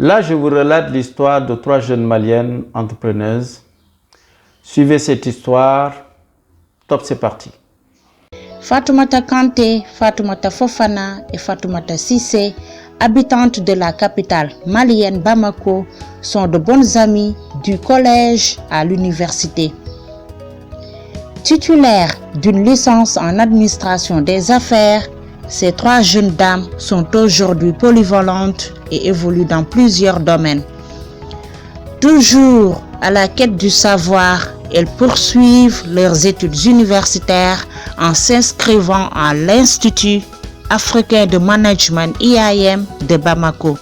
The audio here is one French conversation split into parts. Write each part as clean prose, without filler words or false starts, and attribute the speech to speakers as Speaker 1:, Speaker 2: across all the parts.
Speaker 1: Là, je vous relate l'histoire de 3 jeunes maliennes entrepreneuses. Suivez cette histoire. Top, c'est parti.
Speaker 2: Fatoumata Kanté, Fatoumata Fofana et Fatoumata Sissé, habitantes de la capitale malienne Bamako, sont de bonnes amies du collège à l'université. Titulaires d'une licence en administration des affaires, ces 3 jeunes dames sont aujourd'hui polyvalentes et évoluent dans plusieurs domaines. Toujours à la quête du savoir, elles poursuivent leurs études universitaires en s'inscrivant à l'Institut africain de management IAM de Bamako.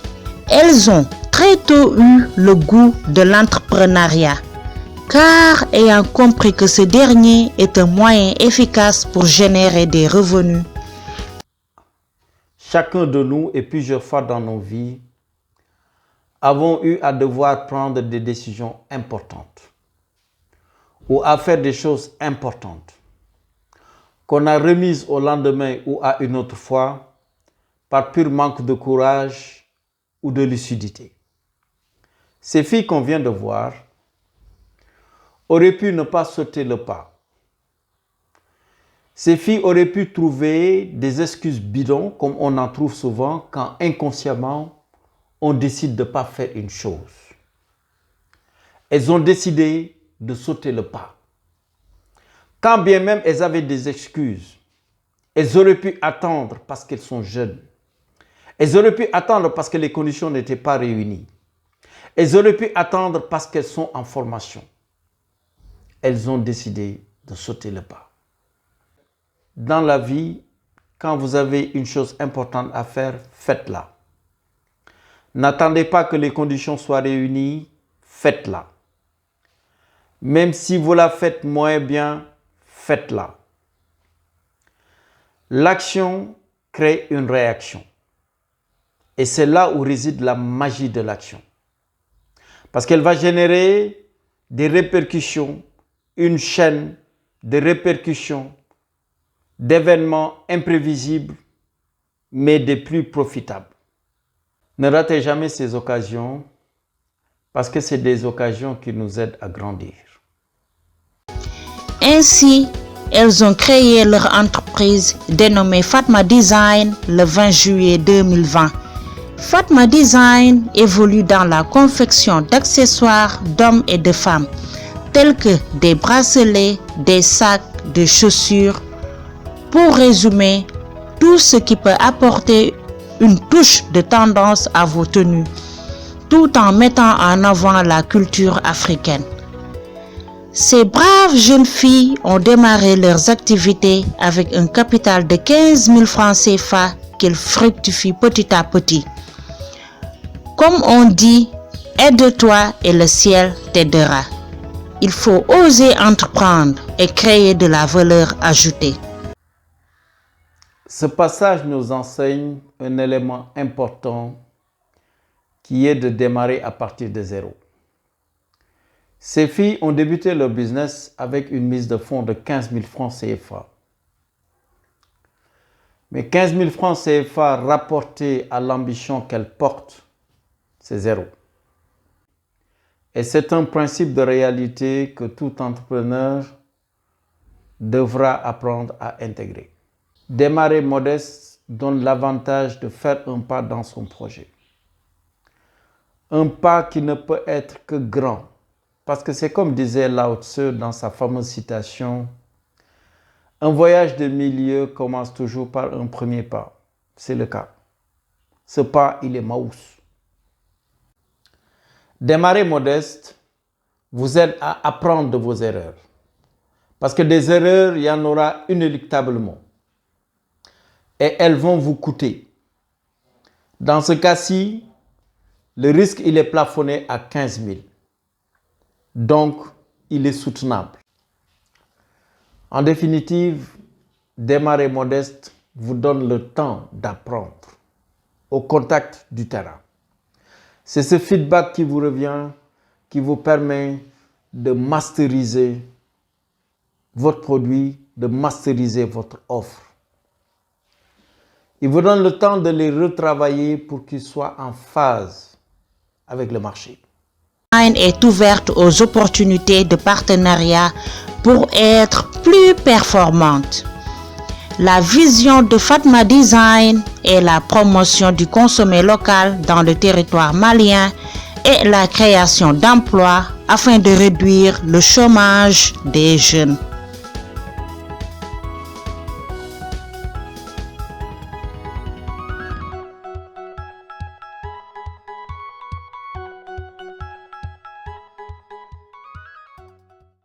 Speaker 2: Elles ont très tôt eu le goût de l'entrepreneuriat, car ayant compris que ce dernier est un moyen efficace pour générer des revenus.
Speaker 1: Chacun de nous et plusieurs fois dans nos vies avons eu à devoir prendre des décisions importantes ou à faire des choses importantes qu'on a remises au lendemain ou à une autre fois par pur manque de courage ou de lucidité. Ces filles qu'on vient de voir auraient pu ne pas sauter le pas. Ces filles auraient pu trouver des excuses bidons, comme on en trouve souvent quand inconsciemment on décide de ne pas faire une chose. Elles ont décidé de sauter le pas. Quand bien même elles avaient des excuses, elles auraient pu attendre parce qu'elles sont jeunes. Elles auraient pu attendre parce que les conditions n'étaient pas réunies. Elles auraient pu attendre parce qu'elles sont en formation. Elles ont décidé de sauter le pas. Dans la vie, quand vous avez une chose importante à faire, faites-la. N'attendez pas que les conditions soient réunies, faites-la. Même si vous la faites moins bien, faites-la. L'action crée une réaction. Et c'est là où réside la magie de l'action. Parce qu'elle va générer des répercussions, une chaîne de répercussions, d'événements imprévisibles, mais des plus profitables. Ne ratez jamais ces occasions, parce que c'est des occasions qui nous aident à grandir.
Speaker 2: Ainsi, elles ont créé leur entreprise dénommée Fatma Design le 20 juillet 2020. Fatma Design évolue dans la confection d'accessoires d'hommes et de femmes, tels que des bracelets, des sacs, des chaussures. Pour résumer, tout ce qui peut apporter une touche de tendance à vos tenues, tout en mettant en avant la culture africaine. Ces braves jeunes filles ont démarré leurs activités avec un capital de 15 000 francs CFA qu'elles fructifient petit à petit. Comme on dit, aide-toi et le ciel t'aidera. Il faut oser entreprendre et créer de la valeur ajoutée.
Speaker 1: Ce passage nous enseigne un élément important qui est de démarrer à partir de zéro. Ces filles ont débuté leur business avec une mise de fonds de 15 000 francs CFA. Mais 15 000 francs CFA rapportés à l'ambition qu'elles portent, c'est zéro. Et c'est un principe de réalité que tout entrepreneur devra apprendre à intégrer. Démarrer modeste donne l'avantage de faire un pas dans son projet. Un pas qui ne peut être que grand. Parce que c'est comme disait Lao Tse dans sa fameuse citation, « Un voyage de milieu commence toujours par un premier pas. » C'est le cas. Ce pas, il est maous. Démarrer modeste vous aide à apprendre de vos erreurs. Parce que des erreurs, il y en aura inéluctablement. Et elles vont vous coûter. Dans ce cas-ci, le risque, il est plafonné à 15 000. Donc, il est soutenable. En définitive, démarrer modeste vous donne le temps d'apprendre au contact du terrain. C'est ce feedback qui vous revient, qui vous permet de masteriser votre produit, de masteriser votre offre. Il vous donne le temps de les retravailler pour qu'ils soient en phase avec le marché.
Speaker 2: Est ouverte aux opportunités de partenariat pour être plus performante. La vision de Fatma Design est la promotion du consommé local dans le territoire malien et la création d'emplois afin de réduire le chômage des jeunes.